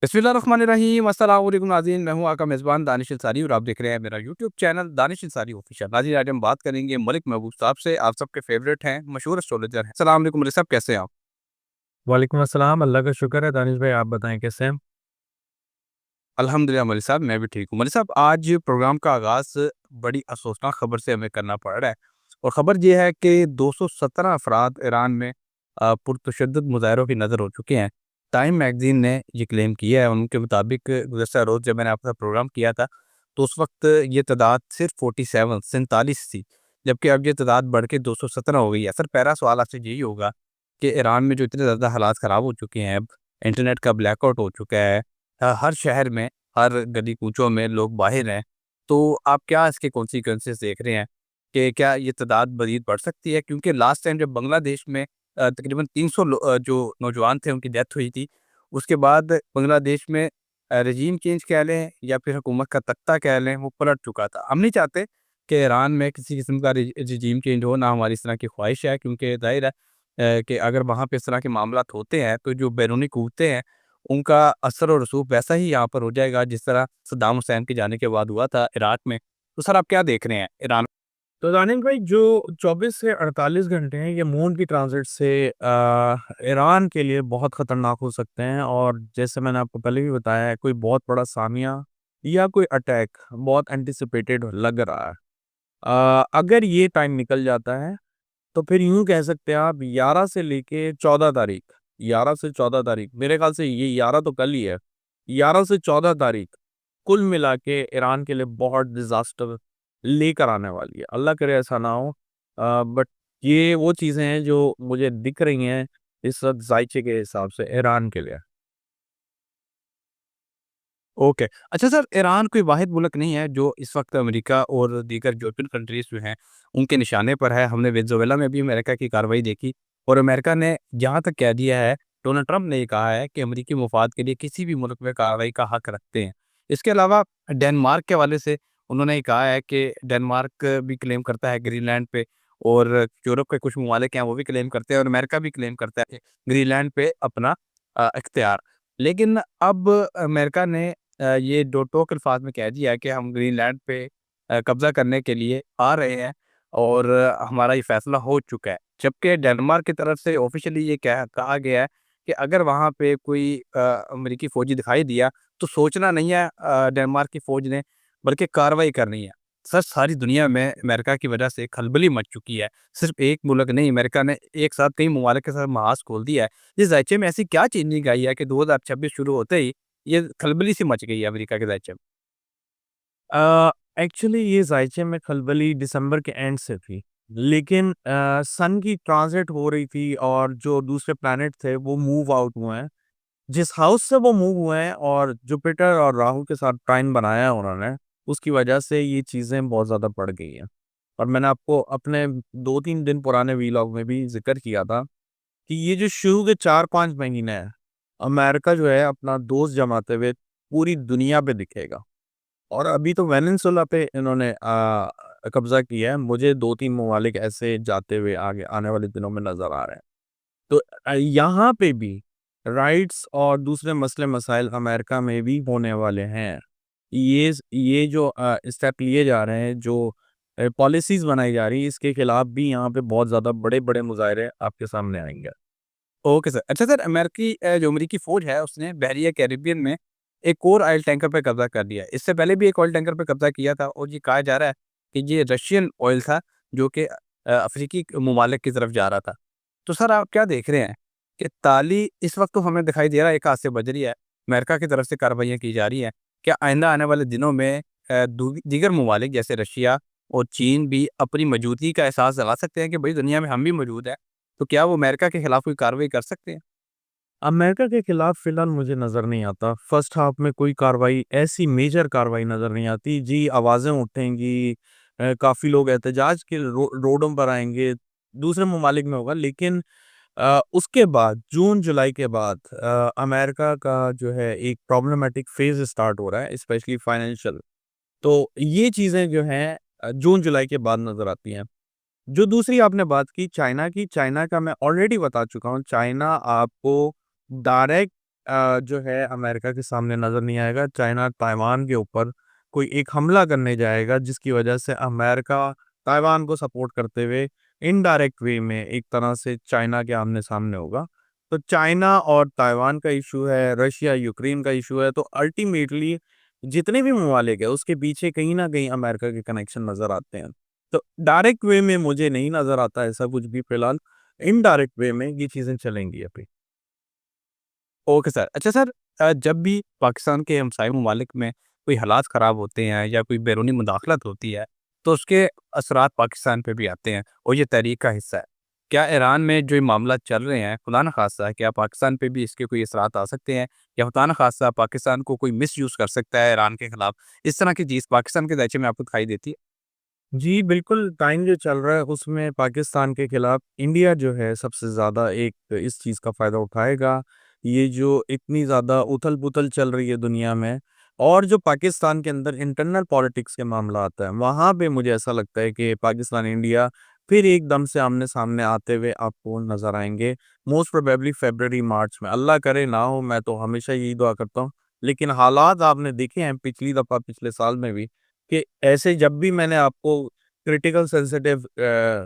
बिस्मिल्लाहिर्रहमानिर्रहीम अस्सलाम वालेकुम नाज़रीन, मैं हूँ आपका मेज़बान दानिश अंसारी और आप देख रहे हैं मेरा YouTube channel Danish Ansari official. नाज़रीन, आज हम बात करेंगे मलिक महबूब साहब से। आप सबके फेवरेट हैं, मशहूर एस्ट्रोलॉजर हैं। अस्सलाम वालेकुम मलिक साहब, कैसे हैं आप? वालेकुम अस्सलाम, अल्लाह का शुक्र है। दानिश भाई, आप बताएँ कैसे हैं? अल्हम्दुलिल्लाह मलिक साहब, मैं भी ठीक हूँ। मलिक साहब, आज प्रोग्राम का आगाज़ बड़ी अफ़सोसनाक खबर से हमें करना पड़ रहा है और ख़बर ये है कि 217 अफ़राद ईरान में पुरतशद्दुद मुज़ाहिरों की नज़र हो चुके हैं। टाइम मैगज़ीन ने ये क्लेम किया है। उनके मुताबिक गुज़श्ता रोज़ जब मैंने आपका प्रोग्राम किया था, तो उस वक़्त ये तादाद सिर्फ़ 47 47 थी, जबकि अब ये तादाद बढ़ के 217 हो गई है। सर, पहला सवाल आपसे यही होगा कि ईरान में जो इतने ज़्यादा हालात ख़राब हो चुके हैं, अब इंटरनेट का ब्लैकआउट हो चुका है, हर शहर में, हर गली-कूचों में लोग बाहिर हैं, तो आप क्या इसके कॉन्सिक्वेंसेज़ देख रहे हैं कि क्या ये तादाद मज़ीद बढ़ सकती है? क्योंकि लास्ट टाइम जब बांग्लादेश में तकरीबन 300 जो नौजवान थे उनकी डेथ हुई थी, उसके बाद बांग्लादेश में रेजीम चेंज कह लें या फिर हुकूमत का तख्ता कह लें, वो पलट चुका था। हम नहीं चाहते कि ईरान में किसी किस्म का रेजीम चेंज हो, ना हमारी इस तरह की ख्वाहिश है, क्योंकि ज़ाहिर है कि अगर वहाँ पे इस तरह के मामलात होते हैं, तो जो बैरूनी क़ुव्वतें हैं, उनका असर और रसूख वैसा ही यहाँ पर हो जाएगा जिस तरह सद्दाम हुसैन के जाने के बाद हुआ था इराक में। तो सर, आप क्या देख रहे हैं ईरान? तो दानिश भाई, जो 24 से 48 घंटे हैं, ये मून की ट्रांज़िट से ईरान के लिए बहुत ख़तरनाक हो सकते हैं और जैसे मैंने आपको पहले भी बताया है, कोई बहुत बड़ा सामिया या कोई अटैक बहुत एंटिसिपेटेड लग रहा है। अगर ये टाइम निकल जाता है, तो फिर यूँ कह सकते हैं आप 11 से लेके 14 तारीख, 11 से 14 तारीख, मेरे ख़्याल से ये 11 तो कल ही है। 11 से 14 तारीख कुल मिला के ईरान के लिए बहुत डिज़ास्टर लेकर आने वाली है। अल्लाह करे ऐसा ना हो। बट ये वो चीज़ें हैं जो मुझे दिख रही हैं इस वक़्त ज़ायचे के हिसाब से ईरान के लिए। ओके। अच्छा सर, ईरान कोई वाहिद मुल्क नहीं है जो इस वक़्त अमेरिका और दीगर यूरोपियन कंट्रीज़ जो हैं, उनके निशाने पर है। हमने वेनेज़ुएला में भी अमेरिका की कार्रवाई देखी और अमेरिका ने यहाँ तक कह दिया है, डोनाल्ड ट्रंप ने ये कहा है कि अमेरिकी मफ़ाद के लिए किसी भी मुल्क में कार्रवाई का हक रखते हैं। इसके अलावा डेनमार्क के हवाले से उन्होंने ये कहा है कि डेनमार्क भी क्लेम करता है ग्रीनलैंड पे और यूरोप के कुछ ममालिक हैं, वो भी क्लेम करते हैं और अमेरिका भी क्लेम करता है ग्रीनलैंड पे अपना इख्तियार। लेकिन अब अमेरिका ने ये दो टोक अल्फाज में कह दिया है कि हम ग्रीनलैंड पे कब्ज़ा करने के लिए आ रहे हैं और हमारा ये फैसला हो चुका है। जबकि डेनमार्क की तरफ से ऑफ़िशियली ये कहा गया है कि अगर वहाँ पे कोई अमेरिकी फ़ौजी दिखाई दिया, तो सोचना नहीं है डेनमार्क की फ़ौज ने, बल्कि कार्रवाई करनी है। सर, सारी दुनिया में अमेरिका की वजह से खलबली मच चुकी है। सिर्फ़ एक मुल्क नहीं, अमेरिका ने एक साथ कई ममालिक के साथ महाज़ खोल दिया है। इस ज़ायचे में ऐसी क्या चेंजिंग आई है कि 2026 शुरू होते ही ये खलबली सी मच गई है अमेरिका के ज़ायचे में? अ, एक्चुअली ये ज़ायचे में खलबली दिसंबर के एंड से थी। लेकिन सन की ट्रांज़िट हो रही थी और जो दूसरे प्लैनेट थे वो मूव आउट हुए हैं। जिस हाउस से वो मूव हुए हैं और जुपिटर और राहु के साथ ट्राइन बनाया है उन्होंने, उसकी वजह से ये चीज़ें बहुत ज़्यादा बढ़ गई हैं। और मैंने आपको अपने 2-3 दिन पुराने व्लॉग में भी ज़िक्र किया था कि ये जो शुरू के 4-5 महीने हैं, अमेरिका जो है अपना दोस्त जमाते हुए पूरी दुनिया पे दिखेगा। और अभी तो वेनेज़ुएला पे इन्होंने कब्ज़ा किया है। मुझे 2-3 ममालिक ऐसे जाते हुए आगे आने वाले दिनों में नज़र आ रहे हैं। तो यहाँ पे भी राइट्स और दूसरे मसले-मसाइल अमेरिका में भी होने वाले हैं। ये जो स्टेप लिए जा रहे हैं, जो पॉलिसीज़ बनाई जा रही है, इसके खिलाफ भी यहाँ पे बहुत ज़्यादा बड़े-बड़े मुज़ाहरे आपके सामने आएँगे। Okay sir. अच्छा सर, जो अमेरिकी फ़ौज है उसने बहरिया कैरिबियन में एक और ऑयल टैंकर पे कब्ज़ा कर लिया है। इससे पहले भी एक ऑयल टैंकर पे कब्ज़ा किया था और ये कहा जा रहा है कि ये रशियन ऑयल था जो कि अफ्रीकी ममालिक की तरफ जा रहा था। तो सर, आप क्या देख रहे हैं कि ताली इस वक़्त तो हमें दिखाई दे रहा है एक हाथ से बज रही है, अमेरिका की तरफ से कार्रवाइयाँ की जा रही हैं। क्या आइंदा आने वाले दिनों में दीगर ममालिक जैसे रशिया और चीन भी अपनी मौजूदगी का एहसास दिला सकते हैं कि भई दुनिया में हम भी मौजूद हैं? तो क्या वो अमेरिका के खिलाफ कोई कार्रवाई कर सकते हैं? अमेरिका के खिलाफ फिलहाल मुझे नज़र नहीं आता। फर्स्ट हाफ में कोई कार्रवाई, ऐसी मेजर कार्रवाई नज़र नहीं आती। जी, आवाज़ें उठेंगी, काफ़ी लोग एहतजाज के रोडों पर आएँगे, दूसरे ममालिक में होगा। लेकिन उसके बाद जून-जुलाई के बाद अमेरिका का जो है एक प्रॉब्लमैटिक फ़ेज़ स्टार्ट हो रहा है, स्पेशली फाइनेंशियल। तो ये चीज़ें जो हैं जून-जुलाई के बाद नज़र आती हैं। जो दूसरी आपने बात की चाइना की, चाइना का मैं ऑलरेडी बता चुका हूँ। चाइना आपको डायरेक्ट जो है अमेरिका के सामने नज़र नहीं आएगा। चाइना ताइवान के ऊपर कोई एक हमला करने जाएगा जिसकी वजह से अमेरिका ताइवान को सपोर्ट करते हुए इनडायरेक्ट वे में एक तरह से चाइना के आमने-सामने होगा। तो चाइना और ताइवान का इश्यू है, रशिया यूक्रेन का इश्यू है, तो अल्टीमेटली जितने भी ममालिक है उसके पीछे कहीं न कहीं अमेरिका के कनेक्शन नज़र आते हैं। तो डायरेक्ट वे में मुझे नहीं नज़र आता ऐसा कुछ भी फिलहाल, इनडायरेक्ट वे में ये चीज़ें चलेंगी अभी। Okay sir. अच्छा सर, जब भी पाकिस्तान के हमसाये ममालिक में कोई हालात ख़राब होते हैं या कोई बैरूनी मुदाखलत होती है, तो उसके असरात पाकिस्तान पे भी आते हैं और ये तहरीक का हिस्सा है। क्या ईरान में जो ये मामला चल रहे हैं, खुदा न ख़ास्ता क्या पाकिस्तान पे भी इसके कोई असरात आ सकते हैं? या खुदा न ख़ास्ता पाकिस्तान को कोई मिसयूज़ कर सकता है ईरान के खिलाफ? इस तरह की चीज़ पाकिस्तान के दायचे में आपको दिखाई देती है? जी, बिल्कुल टाइम जो चल रहा है उसमें पाकिस्तान के खिलाफ इंडिया जो है सबसे ज़्यादा एक इस चीज़ का फ़ायदा उठाएगा। ये जो इतनी ज़्यादा उथल-पुथल चल रही है दुनिया में और जो पाकिस्तान के अंदर इंटरनल पॉलिटिक्स के मामला आता है, वहाँ पे मुझे ऐसा लगता है कि पाकिस्तान इंडिया फिर एकदम से आमने-सामने आते हुए आपको नज़र आएँगे। मोस्ट प्रोबेबली फ़रवरी मार्च में, अल्लाह करे ना हो, मैं तो हमेशा यही दुआ करता हूँ। लेकिन हालात आपने देखे हैं पिछली दफ़ा पिछले साल में भी कि ऐसे जब भी मैंने आपको क्रिटिकल सेंसिटिव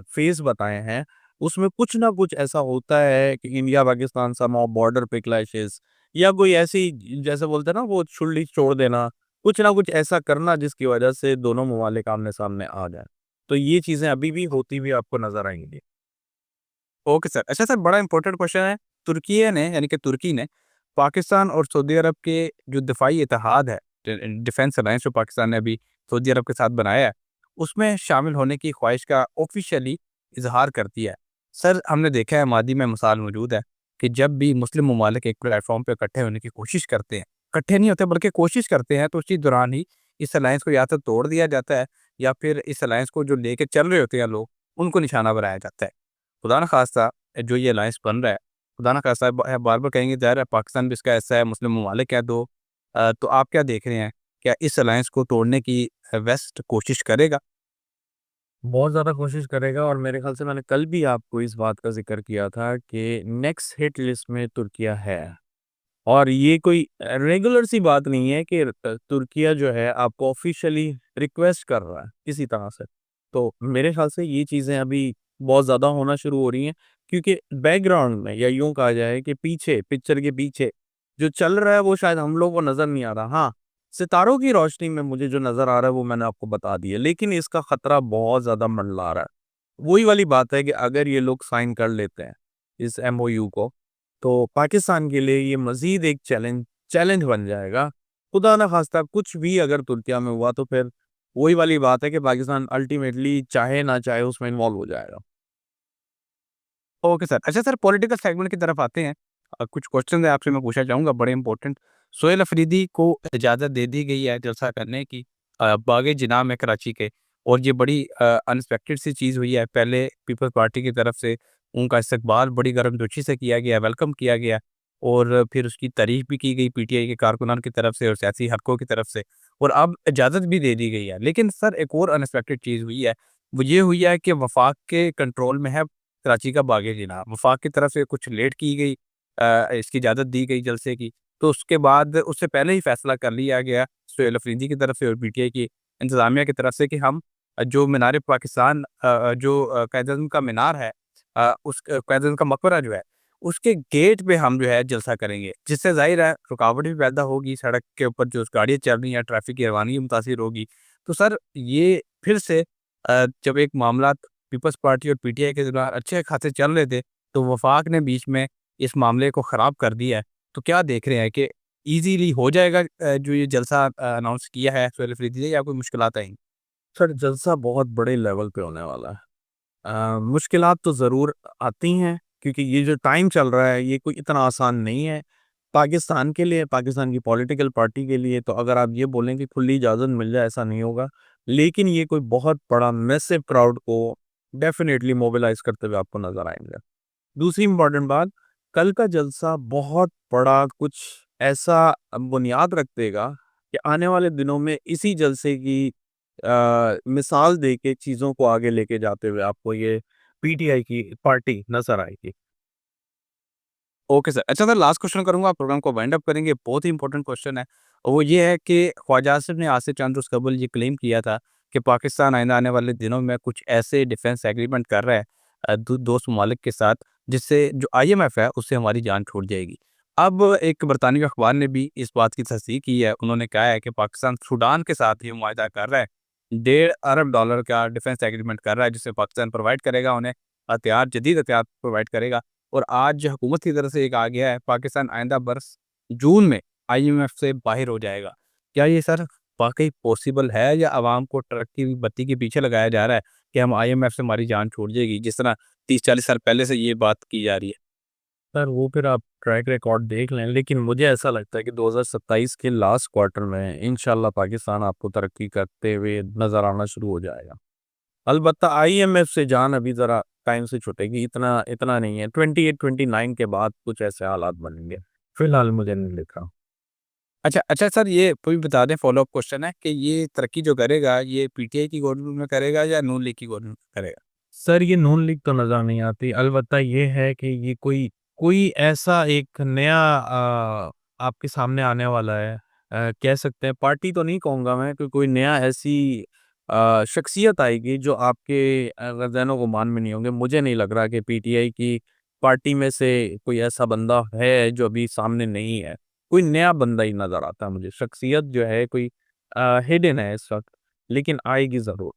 फेज़ बताए हैं, उसमें कुछ ना कुछ ऐसा होता है कि इंडिया पाकिस्तान समहाउ बॉर्डर पे क्लैशेज़ या कोई ऐसी जैसे बोलते हैं ना वो छुल्ली छोड़ देना, कुछ ना कुछ ऐसा करना जिसकी वजह से दोनों ममालिक आमने-सामने आ जाएँ। तो ये चीज़ें अभी भी होती हुई आपको नज़र आएँगी। Okay sir. अच्छा सर, बड़ा इम्पोर्टेंट क्वेश्चन है। तुर्किये ने यानी कि तुर्की ने पाकिस्तान और सऊदी अरब के जो दिफ़ाई इत्तेहाद है, डिफेंस अलायंस जो पाकिस्तान ने अभी सऊदी अरब के साथ बनाया है, उसमें शामिल होने की ख्वाहिश का ऑफ़िशियली इज़हार कर दिया है। सर, हमने देखा है मादी में मिसाल मौजूद है कि जब भी मुस्लिम ममालिक एक प्लेटफ़ॉर्म पे इकट्ठे होने की कोशिश करते हैं, इकट्ठे नहीं होते बल्कि कोशिश करते हैं, तो उसी दौरान ही इस अलायंस को या तो तोड़ दिया जाता है या फिर इस अलायंस को जो लेके चल रहे होते हैं लोग, उनको निशाना बनाया जाता है। खुदा न ख़ास्ता जो ये अलायंस बन रहा है, खुदा न ख़ास्ता बार-बार कहेंगे ज़ाहिर है पाकिस्तान भी इसका हिस्सा है, मुस्लिम ममालिक हैं 2। तो आप क्या देख रहे हैं? क्या इस अलायंस को तोड़ने की वेस्ट कोशिश करेगा? बहुत ज़्यादा कोशिश करेगा और मेरे ख़्याल से मैंने कल भी आपको इस बात का ज़िक्र किया था कि नेक्स्ट हिट लिस्ट में तुर्किया है। और ये कोई रेगुलर सी बात नहीं है कि तुर्किया जो है आपको ऑफ़िशियली रिक्वेस्ट कर रहा है, किसी तरह से। तो मेरे ख़्याल से ये चीज़ें अभी बहुत ज़्यादा होना शुरू हो रही हैं क्योंकि बैकग्राउंड में या यूँ कहा जाए कि पीछे, पिक्चर के पीछे जो चल रहा है वो शायद हम लोग को नज़र नहीं आ रहा। हाँ, सितारों की रोशनी में मुझे जो नज़र आ रहा है वो मैंने आपको बता दिया, लेकिन इसका खतरा बहुत ज़्यादा मंडरा रहा है। वही वाली बात है कि अगर ये लोग साइन कर लेते हैं, इस एमओयू को, तो पाकिस्तान के लिए ये मज़ीद एक चैलेंज बन जाएगा। खुदा ना ख़ास्ता कुछ भी अगर तुर्किया में हुआ तो फिर वही वाली बात है कि पाकिस्तान अल्टीमेटली चाहे ना चाहे उसमें इन्वॉल्व हो जाएगा। Okay sir. अच्छा सर, पॉलिटिकल सेगमेंट की तरफ आते हैं। कुछ क्वेश्चन है आपसे मैं पूछना चाहूँगा बड़े इंपॉर्टेंट। सोहेल अफरीदी को इजाज़त दे दी गई है जलसा करने की बाग जिनाह में कराची के, और ये बड़ी अनएक्सपेक्टेड सी चीज़ हुई है। पहले पीपल्स पार्टी की तरफ से उनका इस्तकबाल बड़ी गर्मजोशी से किया गया, वेलकम किया गया और फिर उसकी तारीफ़ भी की गई पीटीआई के कारकुनान की तरफ से और सियासी हलकों की तरफ से, और अब इजाज़त भी दे दी गई है। लेकिन सर एक और अनएक्सपेक्टेड चीज़ हुई है, वो ये हुई है कि वफ़ाक के कंट्रोल में है कराची का बाग-ए-जिनाह। वफ़ाक की तरफ से कुछ लेट की गई इसकी इजाज़त दी गई जलसे की, तो उसके बाद उससे पहले ही फैसला कर लिया गया सुहेल अफरीदी की तरफ से और पीटीआई की इंतज़ामिया की तरफ से कि हम जो मीनार-ए-पाकिस्तान जो कायद-ए-आज़म का मीनार है, उस कायद-ए-आज़म का मकबरा जो है, उसके गेट पे हम जो है जलसा करेंगे। जिससे ज़ाहिर है रुकावट भी पैदा होगी, सड़क के ऊपर जो गाड़ियाँ चल रही हैं, ट्रैफ़िक की रवानगी मुतासिर होगी। तो सर ये फिर से जब एक मामला पीपल्स पार्टी और पीटीआई के दौरान अच्छे खासे चल रहे थे, तो वफ़ाक ने बीच में इस मामले को ख़राब कर दिया है। तो क्या देख रहे हैं कि ईज़िली हो जाएगा जो ये जलसा अनाउंस किया है सोहेल अफ़रीदी ने, या कोई मुश्किलात आएँगी? सर जलसा बहुत बड़े लेवल पे होने वाला है। मुश्किलात तो ज़रूर आती हैं क्योंकि ये जो टाइम चल रहा है ये कोई इतना आसान नहीं है। पाकिस्तान के लिए, पाकिस्तान की पॉलिटिकल पार्टी के लिए तो अगर आप ये बोलें कि खुली इजाज़त मिल जाए ऐसा नहीं होगा। लेकिन ये कोई बहुत बड़ा मैसिव क्राउड को डेफ़िनेटली मोबिलाइज़ करते हुए आपको नज़र आएँगे। दूसरी इम्पोर्टेंट बात, कल का जलसा बहुत बड़ा कुछ ऐसा बुनियाद रख देगा कि आने वाले दिनों में इसी जलसे की मिसाल देके चीज़ों को आगे लेके जाते हुए आपको ये पीटीआई की पार्टी नज़र आएगी। Okay sir. अच्छा सर, लास्ट क्वेश्चन करूँगा, प्रोग्राम को वाइंड अप करेंगे। बहुत ही इंपॉर्टेंट क्वेश्चन है। वो ये है कि ख्वाजा आसिफ ने आज से चंद रोज़ कबल ये क्लेम किया था कि पाकिस्तान आइंदा आने वाले दिनों में कुछ ऐसे डिफेंस एग्रीमेंट कर रहा है दोस्त ममालिक के साथ, जिससे जो आईएमएफ है उससे हमारी जान छूट जाएगी। अब एक बरतानवी अखबार ने भी इस बात की तस्दीक की है। उन्होंने कहा है कि पाकिस्तान सूडान के साथ ये मुआहदा कर रहा है। $1.5 अरब का डिफेंस एग्रीमेंट कर रहा है, जिससे पाकिस्तान प्रोवाइड करेगा उन्हें हथियार, जदीद हथियार प्रोवाइड करेगा। और आज हुकूमत की तरफ से एक आ गया है, पाकिस्तान आइंदा बरस जून में आईएमएफ से बाहर हो जाएगा। क्या ये सर वाक़ई पॉसिबल है, या अवाम को ट्रक की बत्ती के पीछे लगाया जा रहा है कि हम आईएमएफ से हमारी जान छूट जाएगी, जिस तरह 30-40 साल पहले से ये बात की जा रही है? सर वो फिर आप ट्रैक रिकॉर्ड देख लें, लेकिन मुझे ऐसा लगता है कि 2027 के लास्ट क्वार्टर में इंशाल्लाह पाकिस्तान आपको तरक्की करते हुए नज़र आना शुरू हो जाएगा। अलबत्ता आईएमएफ से जान अभी ज़रा टाइम से छूटेगी, इतना इतना नहीं है। 28-29 के बाद कुछ ऐसे हालात बनेंगे। फिलहाल मुझे नहीं दिख रहा। अच्छा, अच्छा सर, ये भी बता दें, फ़ॉलो अप क्वेश्चन है कि ये तरक्की जो करेगा, ये पीटीआई की गवर्नमेंट में करेगा या नून लीग की गवर्नमेंट में करेगा? सर ये नून लीग तो नज़र नहीं आती। अलबत्ता ये है कि ये कोई कोई ऐसा एक नया आपके सामने आने वाला है। कह सकते हैं पार्टी तो नहीं कहूँगा मैं, कि कोई नया ऐसी शख्सियत आएगी जो आपके ज़हन-ओ गुमान में नहीं होंगे। मुझे नहीं लग रहा कि पीटीआई की पार्टी में से कोई ऐसा बंदा है जो अभी सामने नहीं है। कोई नया बंदा ही नज़र आता है मुझे। शख्सियत जो है कोई हिडन है इस वक़्त, लेकिन आएगी ज़रूर।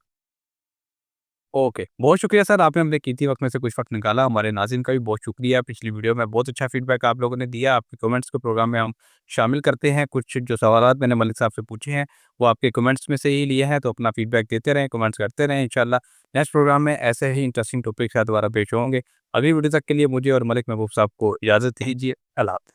ओके, बहुत शुक्रिया सर, आपने अपने कीमती वक़्त में से कुछ वक़्त निकाला। हमारे नाज़रीन का भी बहुत शुक्रिया, पिछली वीडियो में बहुत अच्छा फीडबैक आप लोगों ने दिया। आपके कमेंट्स को प्रोग्राम में हम शामिल करते हैं। कुछ जो सवालात मैंने मलिक साहब से पूछे हैं, वो आपके कमेंट्स में से ही लिए हैं, तो अपना फीडबैक देते रहें, कमेंट्स करते रहें। इंशाल्लाह नेक्स्ट प्रोग्राम में ऐसे ही इंटरेस्टिंग टॉपिक के साथ दोबारा पेश होंगे। अगली वीडियो तक के लिए मुझे और मलिक महबूब साहब को इजाज़त दीजिए। अल्लाह हाफ़िज़।